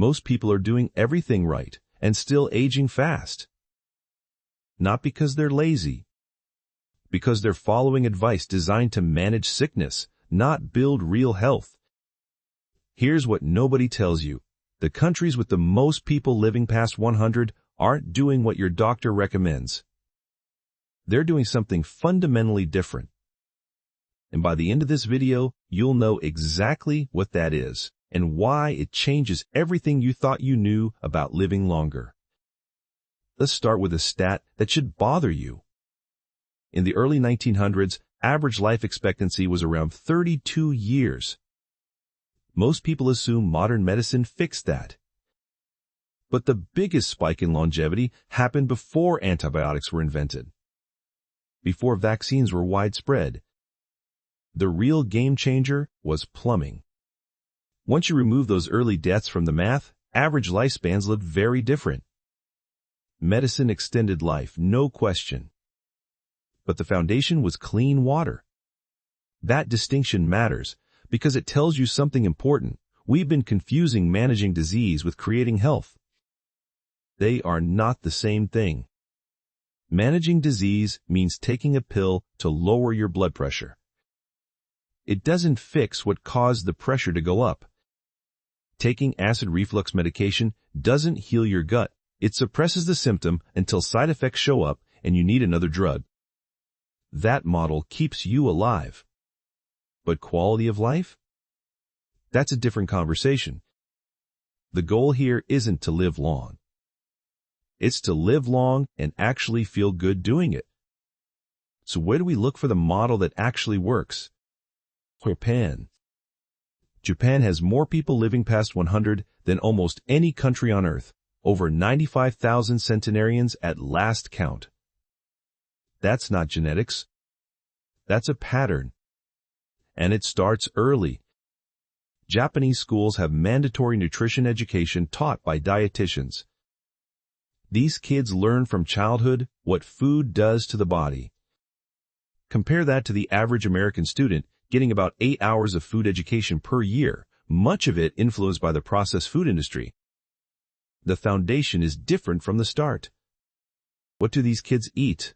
most people are doing everything right and still aging fast. Not because they're lazy, because they're following advice designed to manage sickness, not build real health. Here's what nobody tells you. The countries with the most people living past 100 aren't doing what your doctor recommends. They're doing something fundamentally different. And by the end of this video, you'll know exactly what that is and why it changes everything you thought you knew about living longer. Let's start with a stat that should bother you. In the early 1900s, average life expectancy was around 32 years. Most people assume modern medicine fixed that. But the biggest spike in longevity happened before antibiotics were invented, before vaccines were widespread. The real game changer was plumbing. Once you remove those early deaths from the math, average lifespans looked very different. Medicine extended life, no question. But the foundation was clean water. That distinction matters because it tells you something important. We've been confusing managing disease with creating health. They are not the same thing. Managing disease means taking a pill to lower your blood pressure. It doesn't fix what caused the pressure to go up. Taking acid reflux medication doesn't heal your gut. It suppresses the symptom until side effects show up and you need another drug. That model keeps you alive. But quality of life? That's a different conversation. The goal here isn't to live long. It's to live long and actually feel good doing it. So where do we look for the model that actually works? Japan. Japan has more people living past 100 than almost any country on Earth. Over 95,000 centenarians at last count. That's not genetics. That's a pattern. And it starts early. Japanese schools have mandatory nutrition education taught by dietitians. These kids learn from childhood what food does to the body. Compare that to the average American student getting about 8 hours of food education per year, much of it influenced by the processed food industry. The foundation is different from the start. What do these kids eat?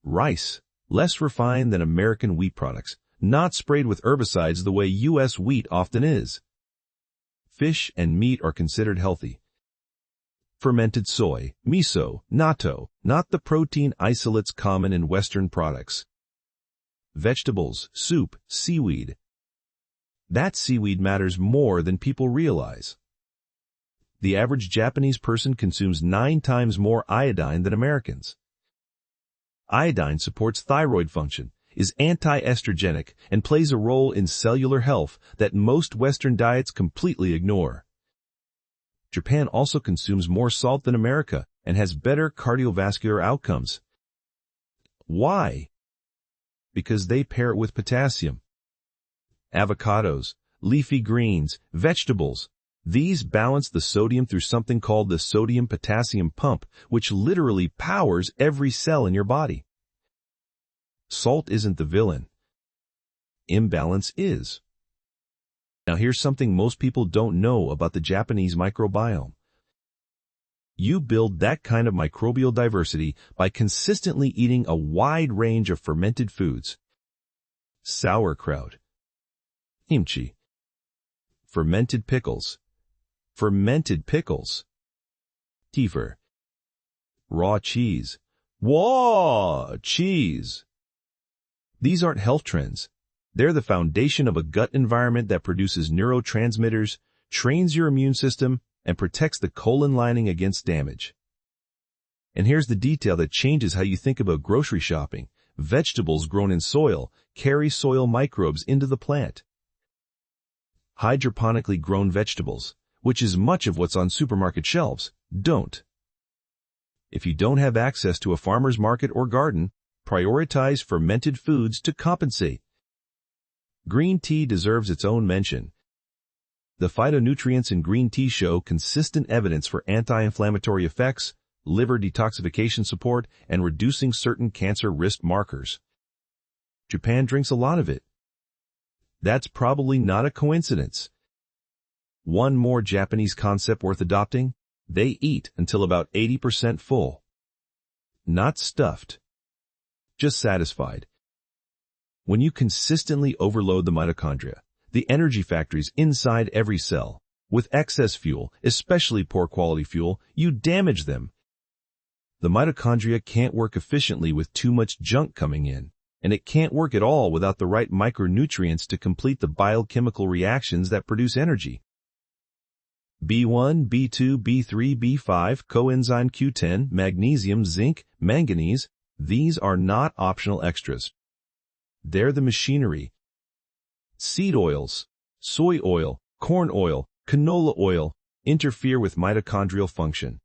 Rice, less refined than American wheat products, not sprayed with herbicides the way U.S. wheat often is. Fish and meat are considered healthy. Fermented soy, miso, natto, not the protein isolates common in Western products. Vegetables, soup, seaweed. That seaweed matters more than people realize. The average Japanese person consumes 9 times more iodine than Americans. Iodine supports thyroid function, is anti-estrogenic, and plays a role in cellular health that most Western diets completely ignore. Japan also consumes more salt than America and has better cardiovascular outcomes. Why? Because they pair it with potassium. Avocados, leafy greens, vegetables. These balance the sodium through something called the sodium-potassium pump, which literally powers every cell in your body. Salt isn't the villain. Imbalance is. Now here's something most people don't know about the Japanese microbiome. You build that kind of microbial diversity by consistently eating a wide range of fermented foods. Sauerkraut, kimchi, fermented pickles, kefir, raw cheese. Whoa, cheese! These aren't health trends. They're the foundation of a gut environment that produces neurotransmitters, trains your immune system, and protects the colon lining against damage. And here's the detail that changes how you think about grocery shopping. Vegetables grown in soil carry soil microbes into the plant. Hydroponically grown vegetables, which is much of what's on supermarket shelves, don't. If you don't have access to a farmer's market or garden, prioritize fermented foods to compensate. Green tea deserves its own mention. The phytonutrients in green tea show consistent evidence for anti-inflammatory effects, liver detoxification support, and reducing certain cancer risk markers. Japan drinks a lot of it. That's probably not a coincidence. One more Japanese concept worth adopting: they eat until about 80% full. Not stuffed, just satisfied. When you consistently overload the mitochondria, the energy factories inside every cell, with excess fuel, especially poor quality fuel, you damage them. The mitochondria can't work efficiently with too much junk coming in, and it can't work at all without the right micronutrients to complete the biochemical reactions that produce energy. B1, B2, B3, B5, coenzyme Q10, magnesium, zinc, manganese, these are not optional extras. They're the machinery. Seed oils, soy oil, corn oil, canola oil interfere with mitochondrial function.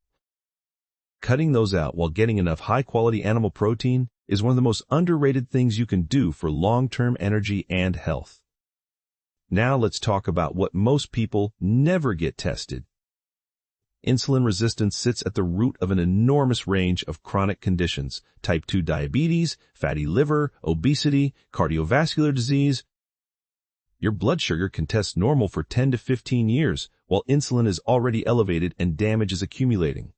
Cutting those out while getting enough high-quality animal protein is one of the most underrated things you can do for long-term energy and health. Now let's talk about what most people never get tested. Insulin resistance sits at the root of an enormous range of chronic conditions: type 2 diabetes, fatty liver, obesity, cardiovascular disease. Your blood sugar can test normal for 10 to 15 years, while insulin is already elevated and damage is accumulating.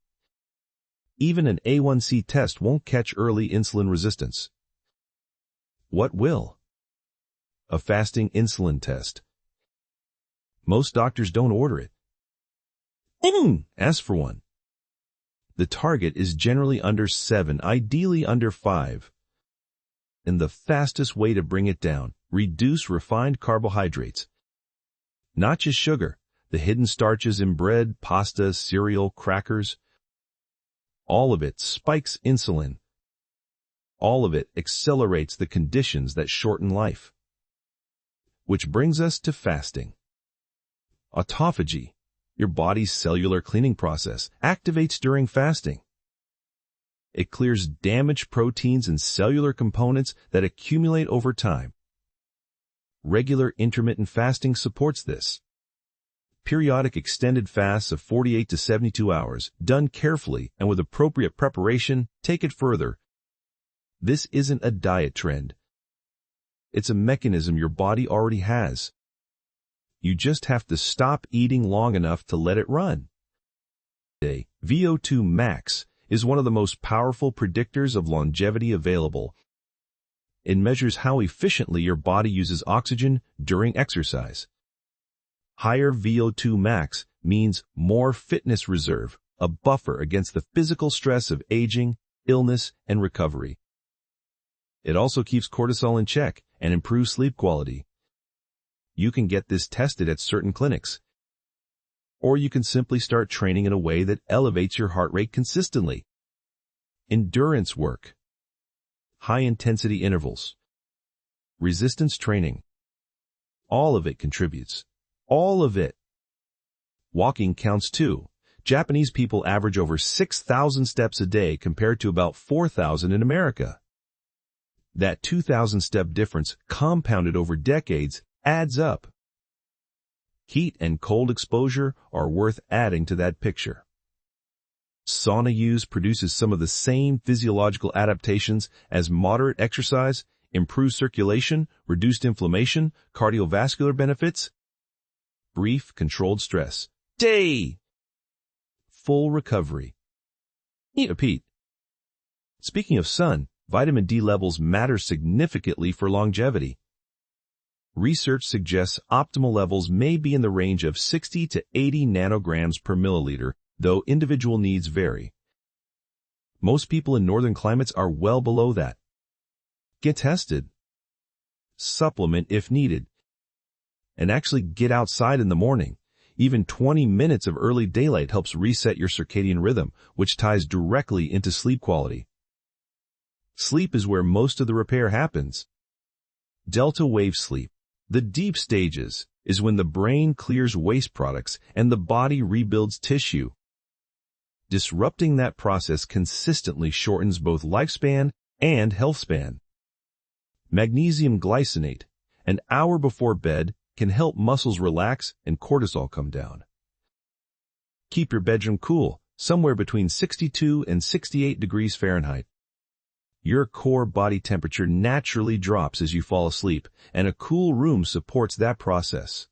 Even an A1C test won't catch early insulin resistance. What will? A fasting insulin test. Most doctors don't order it. Ask for one. The target is generally under 7, ideally under 5. And the fastest way to bring it down: reduce refined carbohydrates. Not just sugar, the hidden starches in bread, pasta, cereal, crackers. All of it spikes insulin. All of it accelerates the conditions that shorten life. Which brings us to fasting. Autophagy, your body's cellular cleaning process, activates during fasting. It clears damaged proteins and cellular components that accumulate over time. Regular intermittent fasting supports this. Periodic extended fasts of 48 to 72 hours, done carefully and with appropriate preparation, take it further. This isn't a diet trend. It's a mechanism your body already has. You just have to stop eating long enough to let it run. VO2 max is one of the most powerful predictors of longevity available. It measures how efficiently your body uses oxygen during exercise. Higher VO2 max means more fitness reserve, a buffer against the physical stress of aging, illness, and recovery. It also keeps cortisol in check and improves sleep quality. You can get this tested at certain clinics. Or you can simply start training in a way that elevates your heart rate consistently. Endurance work. High-intensity intervals. Resistance training. All of it contributes. All of it. Walking counts too. Japanese people average over 6,000 steps a day compared to about 4,000 in America. That 2,000-step difference, compounded over decades, adds up. Heat and cold exposure are worth adding to that picture. Sauna use produces some of the same physiological adaptations as moderate exercise: improved circulation, reduced inflammation, cardiovascular benefits. Brief, controlled stress. Day. Full recovery. Repeat. Speaking of sun, vitamin D levels matter significantly for longevity. Research suggests optimal levels may be in the range of 60 to 80 nanograms per milliliter, though individual needs vary. Most people in northern climates are well below that. Get tested. Supplement if needed. And actually get outside in the morning. Even 20 minutes of early daylight helps reset your circadian rhythm, which ties directly into sleep quality. Sleep is where most of the repair happens. Delta wave sleep, the deep stages, is when the brain clears waste products and the body rebuilds tissue. Disrupting that process consistently shortens both lifespan and health span. Magnesium glycinate, an hour before bed, can help muscles relax and cortisol come down. Keep your bedroom cool, somewhere between 62 and 68 degrees Fahrenheit. Your core body temperature naturally drops as you fall asleep, and a cool room supports that process.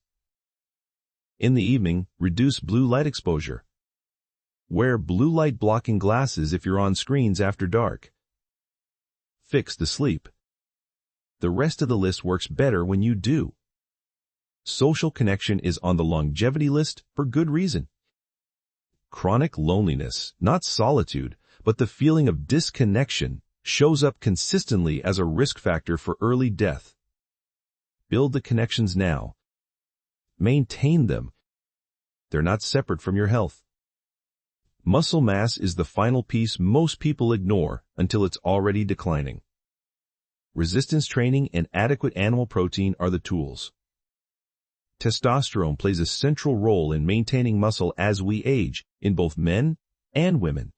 In the evening, reduce blue light exposure. Wear blue light blocking glasses if you're on screens after dark. Fix the sleep. The rest of the list works better when you do. Social connection is on the longevity list for good reason. Chronic loneliness, not solitude, but the feeling of disconnection, shows up consistently as a risk factor for early death. Build the connections now. Maintain them. They're not separate from your health. Muscle mass is the final piece most people ignore until it's already declining. Resistance training and adequate animal protein are the tools. Testosterone plays a central role in maintaining muscle as we age, in both men and women.